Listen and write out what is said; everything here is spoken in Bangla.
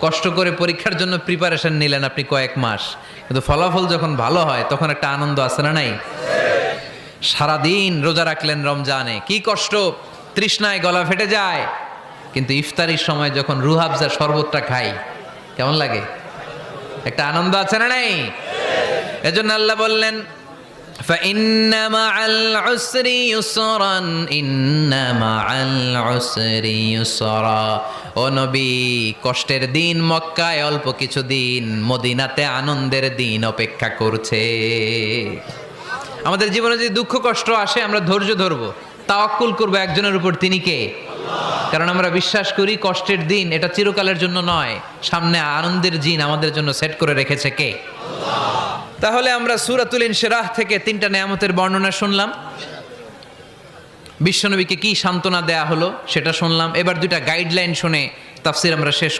কষ্ট করে পরীক্ষার জন্য প্রিপারেশন নিলেন আপনি কয়েক মাস, কিন্তু ফলাফল যখন ভালো হয় তখন একটা আনন্দ আছে না নাই? সারাদিন রোজা রাখলেন রমজানে, কি কষ্ট, তৃষ্ণায় গলা ফেটে যায়, কিন্তু ইফতারির সময় যখন রুহাবজা শরবতটা খাই কেমন লাগে? একটা আনন্দ আছে না নাই? এজন্য আল্লাহ বললেন فإن مع العسر يسرا إن مع العسر يسرا। ও নবী, কষ্টের দিন মক্কায় অল্প কিছু দিন, মদিনাতে আনন্দের দিন অপেক্ষা করছে। আমাদের জীবনে যদি দুঃখ কষ্ট আসে আমরা ধৈর্য ধরবো, তাওয়াক্কুল করবো একজনের উপর, তিনি কে? কারণ আমরা বিশ্বাস করি কষ্টের দিন এটা চিরকালের জন্য নয়, সামনে আনন্দের দিন আমাদের জন্য সেট করে রেখেছে কে? তাহলে আমরা সূরাতুল ইনশিরাহ থেকে 3টা নেয়ামতের বর্ণনা শুনলাম, বিশ্বনবীকে কি সান্ত্বনা দেয়া হলো সেটা শুনলাম। এবার 2টা গাইডলাইন শুনে তাফসীর আমরা শেষ